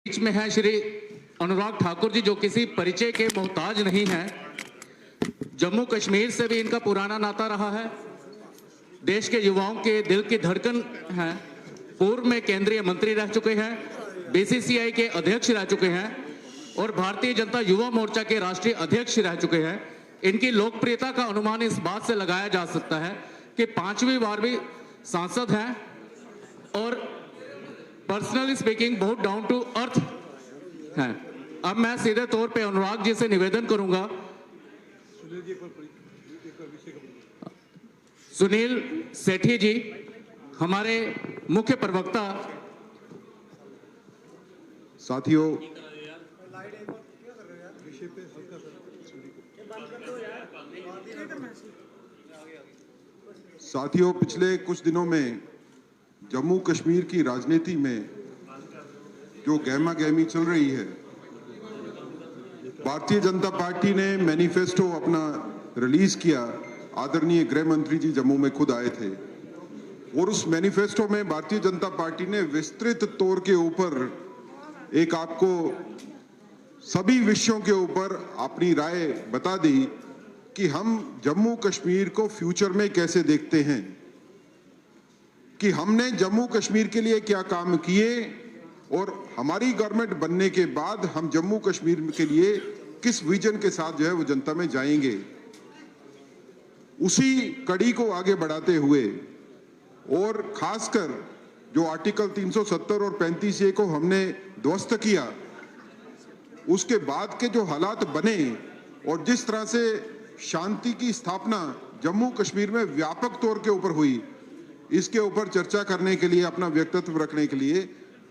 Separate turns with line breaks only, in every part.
बीच में है श्री अनुराग ठाकुर जी, जो किसी परिचय के मोहताज नहीं है। जम्मू कश्मीर से भी इनका पुराना नाता रहा है। देश के युवाओं के दिल की धड़कन है। पूर्व में केंद्रीय मंत्री रह चुके हैं, बीसीसीआई के अध्यक्ष रह चुके हैं और भारतीय जनता युवा मोर्चा के राष्ट्रीय अध्यक्ष रह चुके हैं। इनकी लोकप्रियता का अनुमान इस बात से लगाया जा सकता है कि 5वीं बार भी सांसद हैं और पर्सनली स्पीकिंग बहुत डाउन टू अर्थ हैं। अब मैं सीधे तौर पे अनुराग जी से निवेदन करूंगा, सुनील सेठी जी हमारे मुख्य प्रवक्ता।
साथियों, पिछले कुछ दिनों में जम्मू कश्मीर की राजनीति में जो गहमा गहमी चल रही है, भारतीय जनता पार्टी ने मैनिफेस्टो अपना रिलीज किया। आदरणीय गृह मंत्री जी जम्मू में खुद आए थे और उस मैनिफेस्टो में भारतीय जनता पार्टी ने विस्तृत तौर के ऊपर एक आपको सभी विषयों के ऊपर अपनी राय बता दी कि हम जम्मू कश्मीर को फ्यूचर में कैसे देखते हैं, कि हमने जम्मू कश्मीर के लिए क्या काम किए और हमारी गवर्नमेंट बनने के बाद हम जम्मू कश्मीर के लिए किस विजन के साथ जो है वो जनता में जाएंगे। उसी कड़ी को आगे बढ़ाते हुए और खासकर जो आर्टिकल 370 और 35A को हमने ध्वस्त किया, उसके बाद के जो हालात बने और जिस तरह से शांति की स्थापना जम्मू कश्मीर में व्यापक तौर के ऊपर हुई, इसके ऊपर चर्चा करने के लिए, अपना व्यक्तित्व रखने के लिए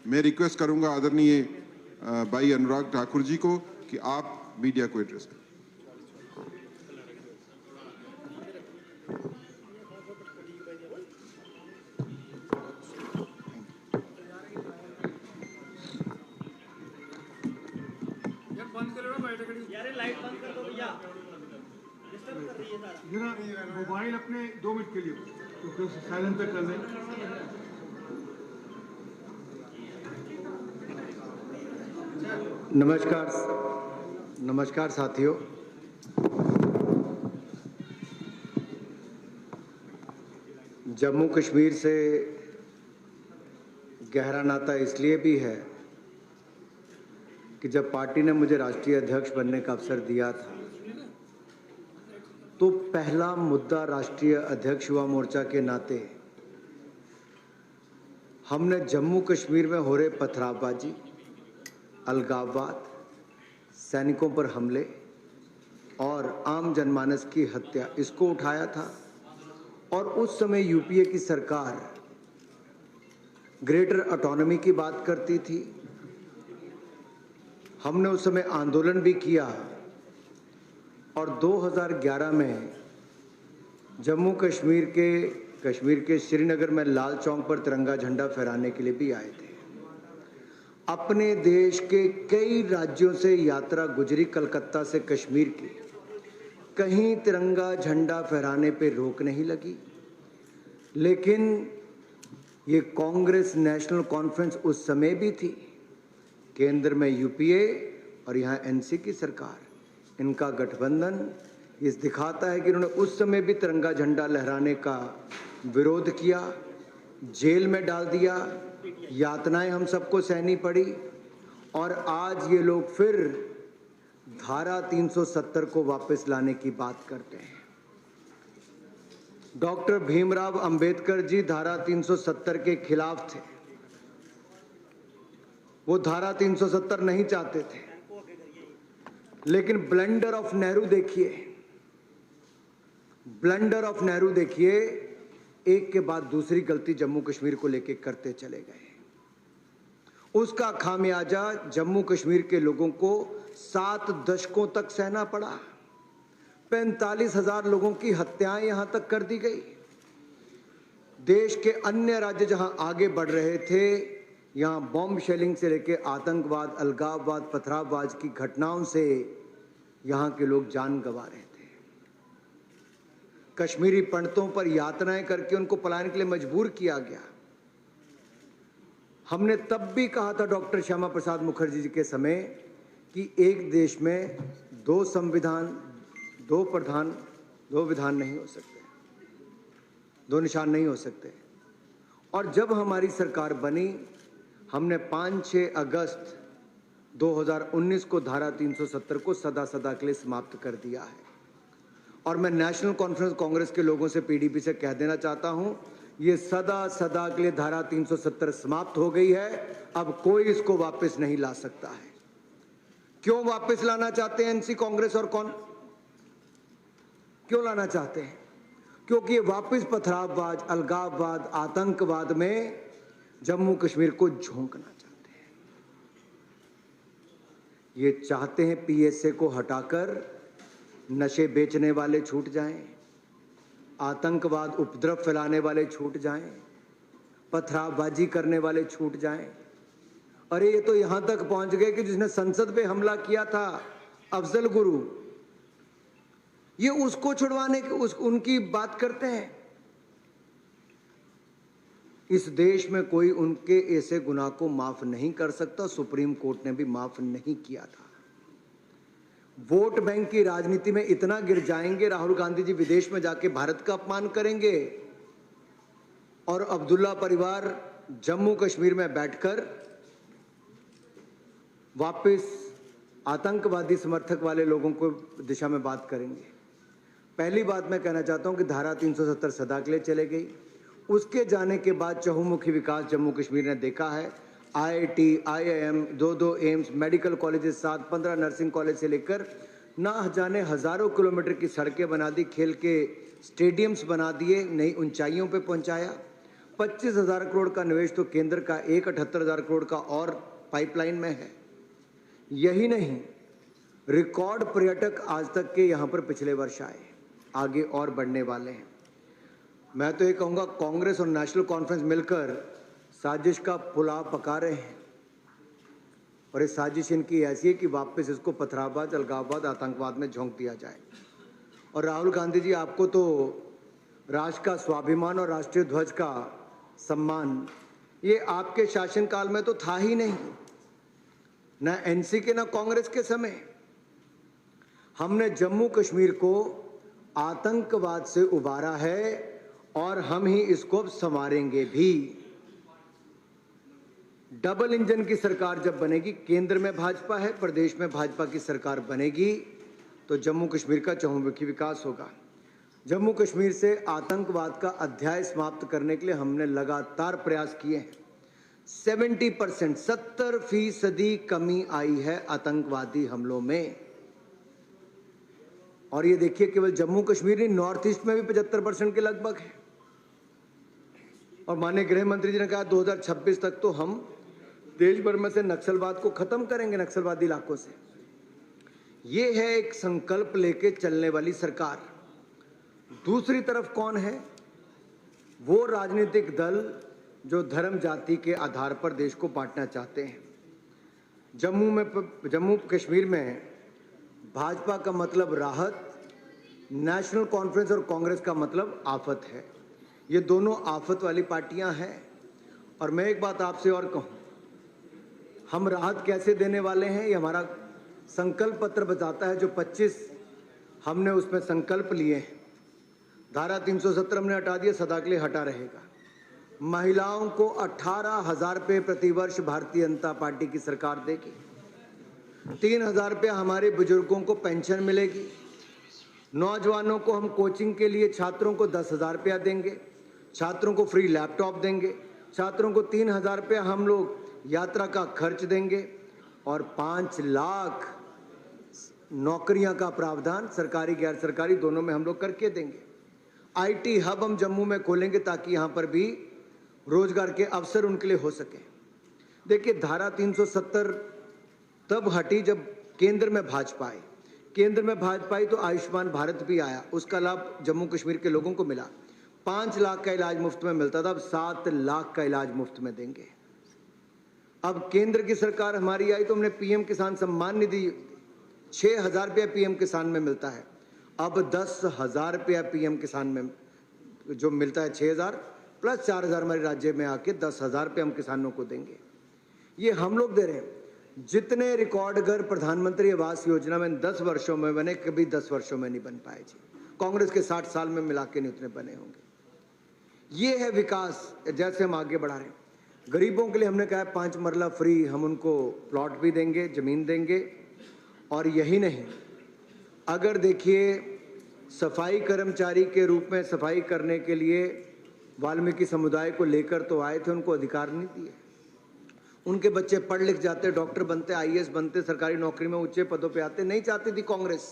मैं रिक्वेस्ट करूंगा आदरणीय भाई अनुराग ठाकुर जी को कि आप मीडिया को एड्रेस करें।
लाइट बंद कर दो भैया, डिस्टर्ब कर रही है सारा।
मोबाइल अपने 2 मिनट के लिए तो साइलेंट पे कर लें।
नमस्कार साथियों। जम्मू कश्मीर से गहरा नाता इसलिए भी है कि जब पार्टी ने मुझे राष्ट्रीय अध्यक्ष बनने का अवसर दिया था तो पहला मुद्दा राष्ट्रीय अध्यक्ष युवा मोर्चा के नाते हमने जम्मू कश्मीर में हो रहे पथरावबाजी, अलगाववाद, सैनिकों पर हमले और आम जनमानस की हत्या, इसको उठाया था। और उस समय यूपीए की सरकार ग्रेटर ऑटोनॉमी की बात करती थी। हमने उस समय आंदोलन भी किया और 2011 में जम्मू कश्मीर के श्रीनगर में लाल चौक पर तिरंगा झंडा फहराने के लिए भी आए थे। अपने देश के कई राज्यों से यात्रा गुजरी कलकत्ता से कश्मीर की, कहीं तिरंगा झंडा फहराने पे रोक नहीं लगी। लेकिन ये कांग्रेस नेशनल कॉन्फ्रेंस उस समय भी थी, केंद्र में यूपीए और यहाँ एनसी की सरकार, इनका गठबंधन इस दिखाता है कि इन्होंने उस समय भी तिरंगा झंडा लहराने का विरोध किया, जेल में डाल दिया, यातनाएं हम सबको सहनी पड़ी और आज ये लोग फिर धारा 370 को वापस लाने की बात करते हैं। डॉक्टर भीमराव अंबेडकर जी धारा 370 के खिलाफ थे। वो धारा 370 नहीं चाहते थे, लेकिन ब्लंडर ऑफ नेहरू देखिए, ब्लंडर ऑफ नेहरू देखिए, एक के बाद दूसरी गलती जम्मू कश्मीर को लेकर करते चले गए। उसका खामियाजा जम्मू कश्मीर के लोगों को 7 दशकों तक सहना पड़ा। 45,000 लोगों की हत्याएं यहां तक कर दी गई। देश के अन्य राज्य जहां आगे बढ़ रहे थे, यहां बॉम्ब शेलिंग से लेकर आतंकवाद, अलगाववाद, पथरावबाज की घटनाओं से यहां के लोग जान गंवा रहे थे। कश्मीरी पंडितों पर यातनाएं करके उनको पलायन के लिए मजबूर किया गया। हमने तब भी कहा था डॉक्टर श्यामा प्रसाद मुखर्जी जी के समय कि एक देश में 2 संविधान, 2 प्रधान, 2 विधान नहीं हो सकते, 2 निशान नहीं हो सकते। और जब हमारी सरकार बनी, हमने 5-6 अगस्त 2019 को धारा 370 को सदा सदा के लिए समाप्त कर दिया है। और मैं नेशनल कॉन्फ्रेंस कांग्रेस के लोगों से, पीडीपी से कह देना चाहता हूं, ये सदा सदा के लिए धारा 370 समाप्त हो गई है। अब कोई इसको वापस नहीं ला सकता है। क्यों वापस लाना चाहते हैं एनसी कांग्रेस और कौन? क्यों लाना चाहते हैं? क्योंकि ये वापस पथराववाद, अलगाववाद, आतंकवाद में जम्मू कश्मीर को झोंकना चाहते हैं। ये चाहते हैं पीएसए को हटाकर नशे बेचने वाले छूट जाएं, आतंकवाद, उपद्रव फैलाने वाले छूट जाएं, पथरावबाजी करने वाले छूट जाएं। अरे ये तो यहां तक पहुंच गए कि जिसने संसद पे हमला किया था, अफजल गुरु, ये उसको छुड़वाने उनकी बात करते हैं। इस देश में कोई उनके ऐसे गुनाह को माफ नहीं कर सकता। सुप्रीम कोर्ट ने भी माफ नहीं किया था। वोट बैंक की राजनीति में इतना गिर जाएंगे, राहुल गांधी जी विदेश में जाके भारत का अपमान करेंगे और अब्दुल्ला परिवार जम्मू कश्मीर में बैठकर वापस आतंकवादी समर्थक वाले लोगों को दिशा में बात करेंगे। पहली बात मैं कहना चाहता हूं कि धारा 370 सदा के लिए चले गई। उसके जाने के बाद चहुमुखी विकास जम्मू कश्मीर ने देखा है। IIT, IIM, 2 AIIMS, medical colleges, 7-15 nursing college से लेकर ना जाने हजारों किलोमीटर की सड़कें बना दी, खेल के स्टेडियम्स बना दिए, नई ऊंचाइयों पे पहुंचाया। 25,000 करोड़ का निवेश तो केंद्र का, 78,000 करोड़ का और पाइपलाइन में है। यही नहीं, रिकॉर्ड पर्यटक आज तक के यहाँ पर पिछले वर्ष आए, आगे और बढ़ने वाले हैं। मैं तो ये कहूँगा, कांग्रेस और नेशनल कॉन्फ्रेंस मिलकर साजिश का पुलाव पका रहे हैं और ये साजिश इनकी ऐसी है कि वापस इसको पथराववाद, अलगाववाद, आतंकवाद में झोंक दिया जाए। और राहुल गांधी जी, आपको तो राष्ट्र का स्वाभिमान और राष्ट्रीय ध्वज का सम्मान ये आपके शासनकाल में तो था ही नहीं, ना एनसी के ना कांग्रेस के समय। हमने जम्मू कश्मीर को आतंकवाद से उबारा है और हम ही इसको अब संवारेंगे भी। डबल इंजन की सरकार जब बनेगी, केंद्र में भाजपा है, प्रदेश में भाजपा की सरकार बनेगी, तो जम्मू कश्मीर का चहुमुखी विकास होगा। जम्मू कश्मीर से आतंकवाद का अध्याय समाप्त करने के लिए हमने लगातार प्रयास किए हैं। 70%, 70% कमी आई है आतंकवादी हमलों में। और ये देखिए, केवल जम्मू कश्मीर नहीं, नॉर्थ ईस्ट में भी 75% के लगभग है। और माननीय गृह मंत्री जी ने कहा 2026 तक तो हम देश भर में से नक्सलवाद को खत्म करेंगे, नक्सलवादी इलाकों से। ये है एक संकल्प लेके चलने वाली सरकार। दूसरी तरफ कौन है? वो राजनीतिक दल जो धर्म जाति के आधार पर देश को बांटना चाहते हैं। जम्मू कश्मीर में भाजपा का मतलब राहत, नेशनल कॉन्फ्रेंस और कांग्रेस का मतलब आफत है। ये दोनों आफत वाली पार्टियां हैं। और मैं एक बात आपसे और कहूं, हम राहत कैसे देने वाले हैं, ये हमारा संकल्प पत्र बताता है। जो 25 हमने उसमें संकल्प लिए हैं, धारा 370 हमने हटा दिया, सदा के लिए हटा रहेगा। महिलाओं को 18,000 रुपये प्रतिवर्ष भारतीय जनता पार्टी की सरकार देगी। 3,000 रुपया हमारे बुजुर्गों को पेंशन मिलेगी। नौजवानों को हम कोचिंग के लिए छात्रों को 10,000 रुपया देंगे। छात्रों को फ्री लैपटॉप देंगे। छात्रों को 3,000 रुपया हम लोग यात्रा का खर्च देंगे। और 5 लाख नौकरियां का प्रावधान सरकारी गैर सरकारी दोनों में हम लोग करके देंगे। आईटी हब हम जम्मू में खोलेंगे ताकि यहां पर भी रोजगार के अवसर उनके लिए हो सके। देखिए, धारा 370 तब हटी जब केंद्र में भाजपा आई। केंद्र में भाजपा आई तो आयुष्मान भारत भी आया, उसका लाभ जम्मू कश्मीर के लोगों को मिला। 5 लाख का इलाज मुफ्त में मिलता था, अब 7 लाख का इलाज मुफ्त में देंगे। अब केंद्र की सरकार हमारी आई तो हमने पीएम किसान सम्मान निधि 6,000 रुपया पीएम किसान में मिलता है, अब 10,000 रुपया पीएम किसान में जो मिलता है 6,000 प्लस 4,000 हमारे राज्य में आके 10,000 पे हम किसानों को देंगे। ये हम लोग दे रहे हैं। जितने रिकॉर्ड घर प्रधानमंत्री आवास योजना में 10 वर्षों में बने, कभी 10 वर्षों में नहीं बन पाए जी। कांग्रेस के 60 साल में मिला के नहीं उतने बने होंगे। ये है विकास जैसे हम आगे बढ़ा रहे हैं। गरीबों के लिए हमने कहा 5 मरला फ्री, हम उनको प्लॉट भी देंगे, जमीन देंगे। और यही नहीं, अगर देखिए सफाई कर्मचारी के रूप में सफाई करने के लिए वाल्मीकि समुदाय को लेकर तो आए थे, उनको अधिकार नहीं दिए। उनके बच्चे पढ़ लिख जाते, डॉक्टर बनते, आईएएस बनते, सरकारी नौकरी में ऊंचे पदों पे आते, नहीं चाहती थी कांग्रेस।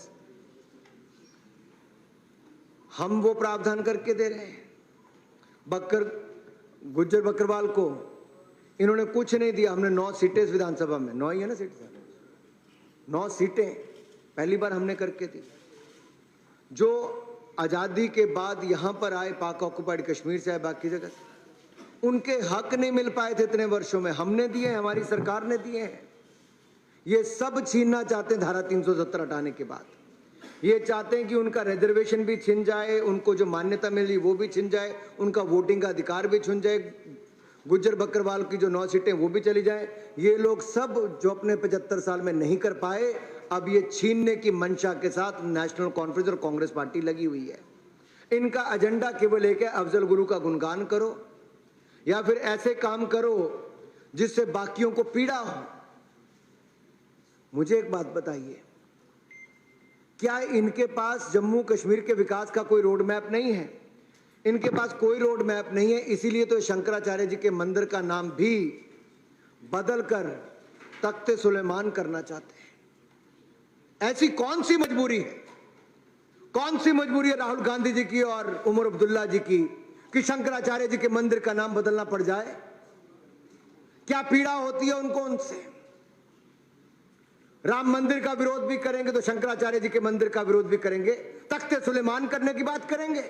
हम वो प्रावधान करके दे रहे हैं। गुज्जर बकरवाल को इन्होंने कुछ नहीं दिया। हमने 9 सीटें विधानसभा में, 9 ही है ना सीटें, 9 सीटें पहली बार हमने करके दी। जो आजादी के बाद यहां पर आए, पाक ऑक्युपाइड कश्मीर से आए, बाकी जगह से, उनके हक नहीं मिल पाए थे इतने वर्षों में, हमने दिए, हमारी सरकार ने दिए हैं। ये सब छीनना चाहते हैं धारा 370 हटाने के बाद। ये चाहते हैं कि उनका रिजर्वेशन भी छिन जाए, उनको जो मान्यता मिली वो भी छिन जाए, उनका वोटिंग का अधिकार भी छिन जाए, गुज्जर बकरवाल की जो 9 सीटें वो भी चली जाए। ये लोग सब जो अपने 75 साल में नहीं कर पाए, अब ये छीनने की मंशा के साथ नेशनल कॉन्फ्रेंस और कांग्रेस पार्टी लगी हुई है। इनका एजेंडा केवल एक है, अफजल गुरु का गुणगान करो या फिर ऐसे काम करो जिससे बाकियों को पीड़ा हो। मुझे एक बात बताइए, क्या इनके पास जम्मू कश्मीर के विकास का कोई रोड मैप नहीं है? इनके पास कोई रोड मैप नहीं है, इसीलिए तो शंकराचार्य जी के मंदिर का नाम भी बदलकर तख्ते सुलेमान करना चाहते हैं। ऐसी कौन सी मजबूरी है, कौन सी मजबूरी है राहुल गांधी जी की और उमर अब्दुल्ला जी की कि शंकराचार्य जी के मंदिर का नाम बदलना पड़ जाए? क्या पीड़ा होती है उनको उनसे? राम मंदिर का विरोध भी करेंगे तो शंकराचार्य जी के मंदिर का विरोध भी करेंगे, तख्ते सुलेमान करने की बात करेंगे।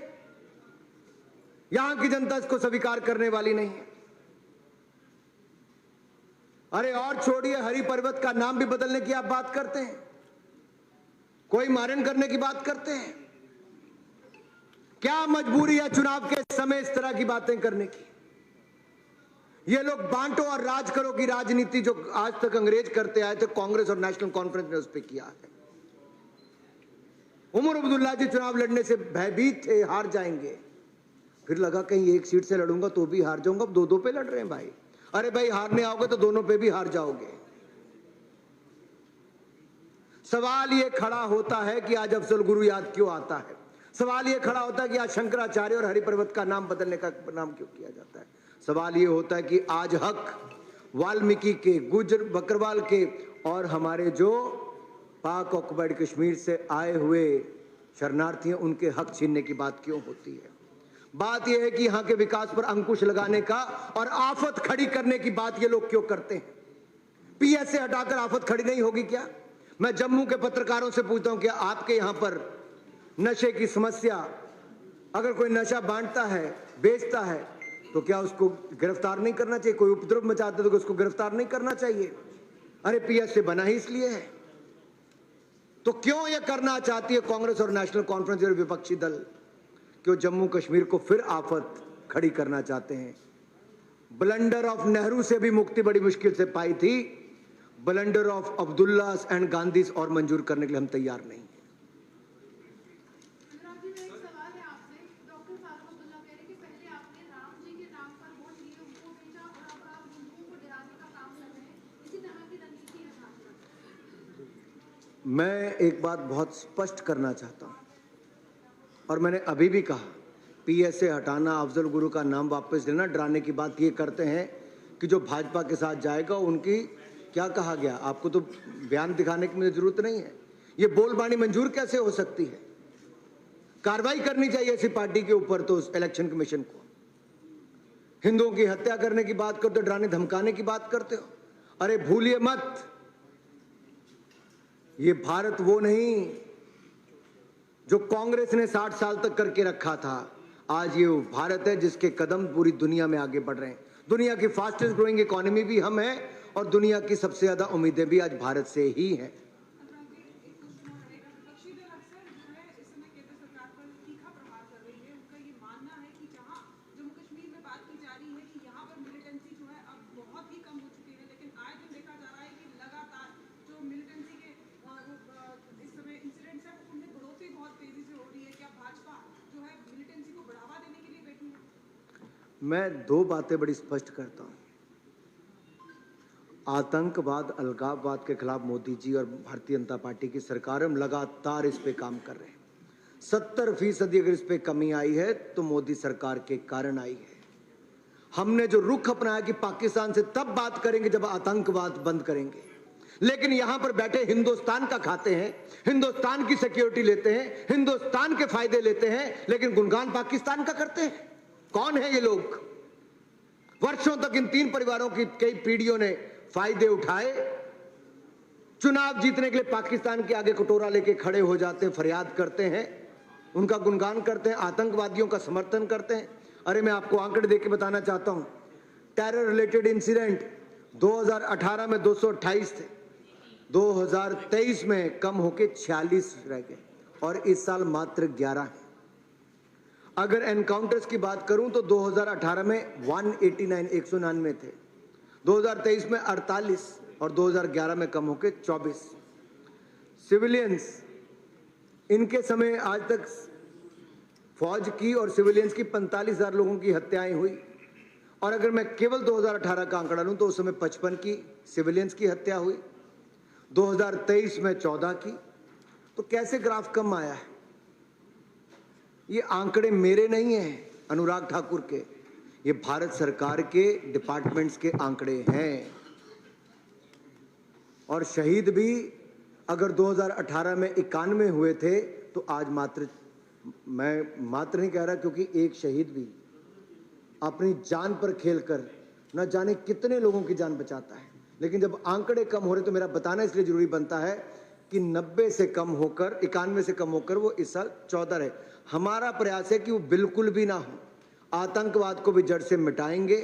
यहां की जनता इसको स्वीकार करने वाली नहीं है। अरे और छोड़िए, हरि पर्वत का नाम भी बदलने की आप बात करते हैं, कोई मारण करने की बात करते हैं। क्या मजबूरी है चुनाव के समय इस तरह की बातें करने की? ये लोग बांटो और राज करो की राजनीति जो आज तक अंग्रेज करते आए थे, कांग्रेस और नेशनल कॉन्फ्रेंस ने उस पर किया है। उमर अब्दुल्ला जी चुनाव लड़ने से भयभीत थे, हार जाएंगे, फिर लगा कहीं एक सीट से लड़ूंगा तो भी हार जाऊंगा। अब 2-2 पे लड़ रहे हैं भाई। अरे भाई, हारने आओगे तो दोनों पे भी हार जाओगे। सवाल ये खड़ा होता है कि आज अफजल गुरु याद क्यों आता है? सवाल ये खड़ा होता है कि आज शंकराचार्य और हरिपर्वत का नाम बदलने का नाम क्यों किया जाता है? सवाल ये होता है कि आज हक वाल्मीकि के, गुज्जर बकरवाल के और हमारे जो पाक ऑक्युपाइड कश्मीर से आए हुए शरणार्थी हैं, उनके हक छीनने की बात क्यों होती है? बात यह है कि यहां के विकास पर अंकुश लगाने का और आफत खड़ी करने की बात ये लोग क्यों करते हैं? पीएसए हटाकर आफत खड़ी नहीं होगी क्या? मैं जम्मू के पत्रकारों से पूछता हूं, क्या आपके यहां पर नशे की समस्या, अगर कोई नशा बांटता है, बेचता है, तो क्या उसको गिरफ्तार नहीं करना चाहिए? कोई उपद्रव मचाते तो उसको गिरफ्तार नहीं करना चाहिए? अरे पीएसए बना ही इसलिए है। तो क्यों यह करना चाहती है कांग्रेस और नेशनल कॉन्फ्रेंस और विपक्षी दल? क्यों जम्मू कश्मीर को फिर आफत खड़ी करना चाहते हैं? ब्लंडर ऑफ नेहरू से भी मुक्ति बड़ी मुश्किल से पाई थी, ब्लंडर ऑफ अब्दुल्लास एंड गांधीस और मंजूर करने के लिए हम तैयार नहीं हैं। मैं एक बात बहुत स्पष्ट करना चाहता हूं, और मैंने अभी भी कहा, पीएसए हटाना, अफजल गुरु का नाम वापस लेना, डराने की बात ये करते हैं कि जो भाजपा के साथ जाएगा उनकी, क्या कहा गया, आपको तो बयान दिखाने की मुझे जरूरत नहीं है। ये बोलबानी मंजूर कैसे हो सकती है? कार्रवाई करनी चाहिए ऐसी पार्टी के ऊपर तो इलेक्शन कमीशन को। हिंदुओं की हत्या करने की बात करते हो, डराने धमकाने की बात करते हो। अरे भूलिए मत, ये भारत वो नहीं जो कांग्रेस ने 60 साल तक करके रखा था। आज ये भारत है जिसके कदम पूरी दुनिया में आगे बढ़ रहे हैं। दुनिया की फास्टेस्ट ग्रोइंग इकोनॉमी भी हम हैं और दुनिया की सबसे ज्यादा उम्मीदें भी आज भारत से ही हैं। मैं दो बातें बड़ी स्पष्ट करता हूं। आतंकवाद, अलगाववाद के खिलाफ मोदी जी और भारतीय जनता पार्टी की सरकार हम लगातार इस पे काम कर रहे हैं। 70% अगर इस पे कमी आई है तो मोदी सरकार के कारण आई है। हमने जो रुख अपनाया कि पाकिस्तान से तब बात करेंगे जब आतंकवाद बंद करेंगे, लेकिन यहां पर बैठे हिंदुस्तान का खाते हैं, हिंदुस्तान की सिक्योरिटी लेते हैं, हिंदुस्तान के फायदे लेते हैं, लेकिन गुणगान पाकिस्तान का करते हैं। कौन है ये लोग? वर्षों तक इन तीन परिवारों की कई पीढ़ियों ने फायदे उठाए, चुनाव जीतने के लिए पाकिस्तान के आगे कटोरा लेके खड़े हो जाते हैं, फरियाद करते हैं, उनका गुणगान करते हैं, आतंकवादियों का समर्थन करते हैं। अरे मैं आपको आंकड़े देके बताना चाहता हूं, टेरर रिलेटेड इंसिडेंट 2018 में 228 थे, 2023 में कम होके 46 रह गए और इस साल मात्र 11 है। अगर एनकाउंटर्स की बात करूं तो 2018 में 199 थे, 2023 में 48 और 2011 में कम होके 24। सिविलियंस, इनके समय आज तक फौज की और सिविलियंस की 45,000 लोगों की हत्याएं हुई, और अगर मैं केवल 2018 का आंकड़ा लूं तो उस समय 55 की सिविलियंस की हत्या हुई, 2023 में 14 की। तो कैसे ग्राफ कम आया है? ये आंकड़े मेरे नहीं हैं, अनुराग ठाकुर के, ये भारत सरकार के डिपार्टमेंट्स के आंकड़े हैं। और शहीद भी अगर 2018 में 91 हुए थे तो आज मात्र, मैं मात्र नहीं कह रहा क्योंकि एक शहीद भी अपनी जान पर खेलकर न जाने कितने लोगों की जान बचाता है। लेकिन जब आंकड़े कम हो रहे तो मेरा बताना इसलिए जरूरी बनता है कि 90 से कम होकर, 91 से कम होकर वो इस साल 14 रहे। हमारा प्रयास है कि वो बिल्कुल भी ना हो, आतंकवाद को भी जड़ से मिटाएंगे,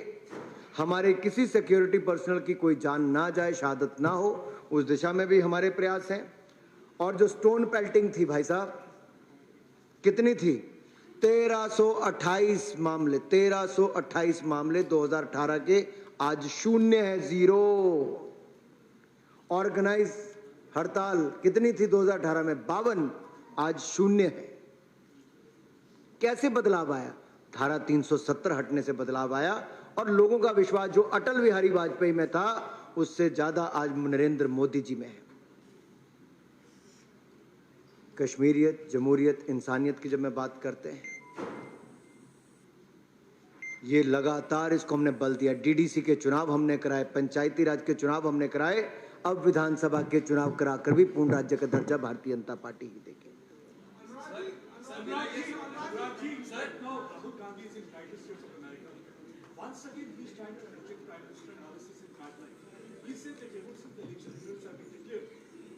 हमारे किसी सिक्योरिटी पर्सनल की कोई जान ना जाए, शहादत ना हो, उस दिशा में भी हमारे प्रयास हैं। और जो स्टोन पेल्टिंग थी भाई साहब, कितनी थी? 1328 मामले, 1328 मामले 2018 के, आज शून्य है, 0। ऑर्गेनाइज हड़ताल कितनी थी 2018 में? 52, आज शून्य है। कैसे बदलाव आया? धारा 370 हटने से बदलाव आया, और लोगों का विश्वास जो अटल बिहारी वाजपेयी में था उससे ज्यादा आज नरेंद्र मोदी जी में है। कश्मीरियत, जमहूरियत, इंसानियत की जब मैं बात करते हैं, ये लगातार इसको हमने बल दिया। डीडीसी के चुनाव हमने कराए, पंचायती राज के चुनाव हमने कराए, अब विधानसभा के चुनाव कराकर भी पूर्ण राज्य का दर्जा भारतीय जनता पार्टी ही देगी।
Once again, he's trying to project prime minister analysis in guideline. He said that ever since the election results have been declared,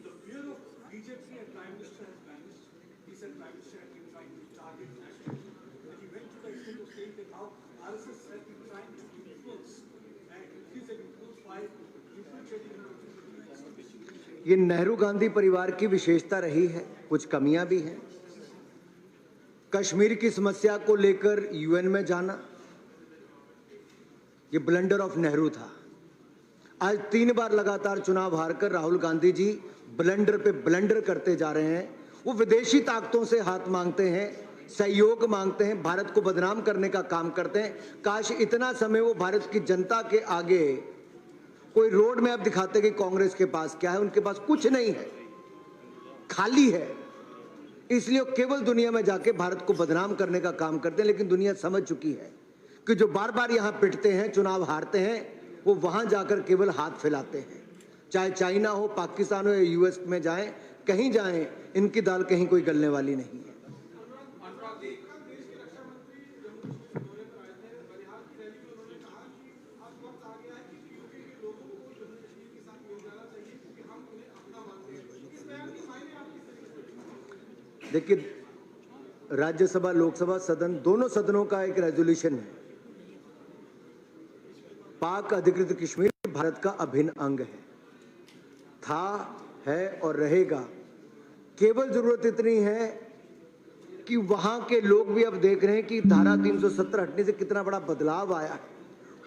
the fear of BJP and prime minister has vanished. He said prime minister had been trying to target nationally, and he went to the extent of saying that how RSS has been trying to influence and increase and influence by infiltrating into
ये नेहरू गांधी परिवार की विशेषता रही है, कुछ कमियां भी हैं। कश्मीर की समस्या को लेकर यूएन में जाना, ये ब्लंडर ऑफ नेहरू था। आज 3 बार लगातार चुनाव हारकर राहुल गांधी जी ब्लंडर पे ब्लंडर करते जा रहे हैं। वो विदेशी ताकतों से हाथ मांगते हैं, सहयोग मांगते हैं, भारत को बदनाम करने का काम करते हैं। काश इतना समय वो भारत की जनता के आगे कोई रोड मैप दिखाते कि कांग्रेस के पास क्या है। उनके पास कुछ नहीं है, खाली है। इसलिए केवल दुनिया में जाके भारत को बदनाम करने का काम करते हैं। लेकिन दुनिया समझ चुकी है कि जो बार बार यहां पिटते हैं, चुनाव हारते हैं, वो वहां जाकर केवल हाथ फैलाते हैं। चाहे चाइना हो, पाकिस्तान हो या यूएस में जाएं, कहीं जाएं, इनकी दाल कहीं कोई गलने वाली नहीं है। देखिए, राज्यसभा लोकसभा सदन, दोनों सदनों का एक रेजोल्यूशन है। पाक अधिकृत कश्मीर भारत का अभिन्न अंग था, है और रहेगा। केवल जरूरत इतनी है कि वहां के लोग भी अब देख रहे हैं कि धारा 370 हटने से कितना बड़ा बदलाव आया।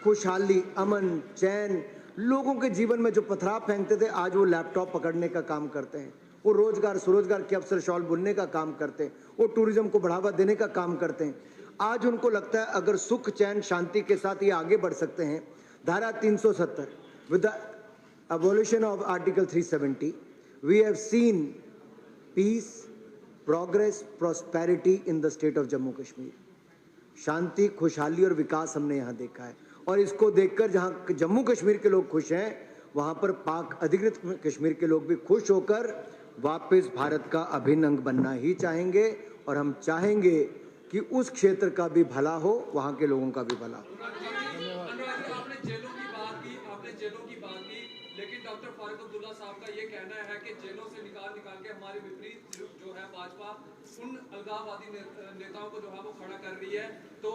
खुशहाली, अमन, चैन, लोगों के जीवन में जो पथराव फेंकते थे, आज वो लैपटॉप पकड़ने का काम करते हैं। वो रोजगार, स्वरोजगार के अवसर, शॉल बुनने का काम करते हैं। वो टूरिज्म को बढ़ावा देने का काम करते हैं। आज उनको लगता है अगर सुख चैन शांति के साथ ये आगे बढ़ सकते हैं, धारा 370 with the abolition of Article 370, we have seen peace, progress, prosperity in the state of Jammu Kashmir. शांति, खुशहाली और विकास हमने यहाँ देखा है, और इसको देखकर जहाँ जम्मू कश्मीर के लोग खुश हैं, वहाँ पर पाक अधिकृत कश्मीर के लोग भी खुश होकर वापस भारत का अभिन्न अंग बनना ही चाहेंगे, और हम चाहेंगे कि उस क्षेत्र का भी भला हो, वहाँ के लोगों का भी भला हो।
आपने जेलों की बात की, लेकिन डॉक्टर फारूक अब्दुल्ला साहब का ये कहना है कि जेलों से निकाल के हमारे विपरीत जो है भाजपा उन अलगाववादी नेताओं को जो है वो खड़ा कर रही है, तो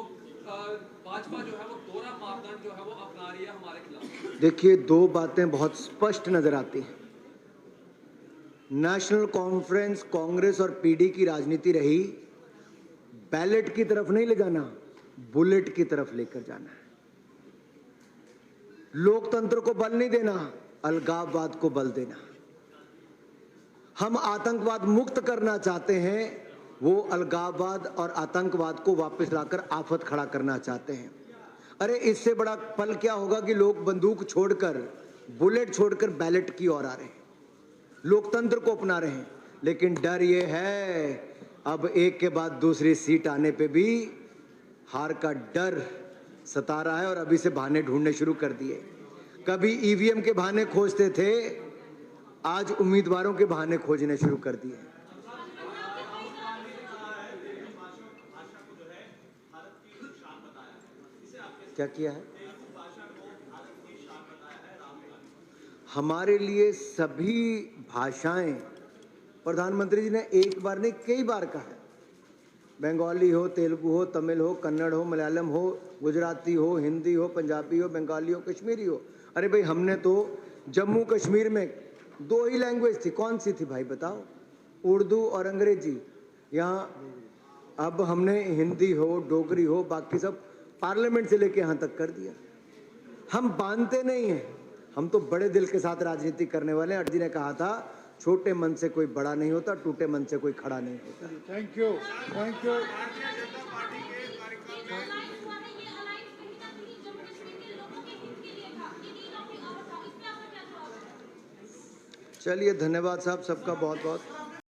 भाजपा जो है वो दोहरा मापदंड जो है वो अपना रही है हमारे खिलाफ।
देखिए, दो बातें बहुत स्पष्ट नजर आती हैं। नेशनल कॉन्फ्रेंस, कांग्रेस और पीडी की राजनीति रही बैलेट की तरफ नहीं ले जाना, बुलेट की तरफ लेकर जाना है। लोकतंत्र को बल नहीं देना, अलगाववाद को बल देना। हम आतंकवाद मुक्त करना चाहते हैं, वो अलगाववाद और आतंकवाद को वापस लाकर आफत खड़ा करना चाहते हैं। अरे इससे बड़ा पल क्या होगा कि लोग बंदूक छोड़कर, बुलेट छोड़कर बैलेट की ओर आ रहे हैं, लोकतंत्र को अपना रहे हैं। लेकिन डर ये है, अब एक के बाद दूसरी सीट आने पे भी हार का डर सता रहा है, और अभी से बहाने ढूंढने शुरू कर दिए। कभी ईवीएम के बहाने खोजते थे, आज उम्मीदवारों के बहाने खोजने शुरू कर दिए। क्या किया है? हमारे लिए सभी भाषाएं, प्रधानमंत्री जी ने एक बार नहीं कई बार कहा है, बंगाली हो, तेलुगु हो, तमिल हो, कन्नड़ हो, मलयालम हो, गुजराती हो, हिंदी हो, पंजाबी हो, बंगाली हो, कश्मीरी हो। अरे भाई, हमने तो जम्मू कश्मीर में दो ही लैंग्वेज थी, कौन सी थी भाई बताओ? उर्दू और अंग्रेजी। यहाँ अब हमने हिंदी हो, डोगरी हो, बाकी सब पार्लियामेंट से लेके यहाँ तक कर दिया। हम बांधते नहीं हैं, हम तो बड़े दिल के साथ राजनीति करने वाले हैं। अटल जी ने कहा था, छोटे मन से कोई बड़ा नहीं होता, टूटे मन से कोई खड़ा नहीं होता।
Thank you, thank you.
चलिए, धन्यवाद साहब, सबका बहुत बहुत।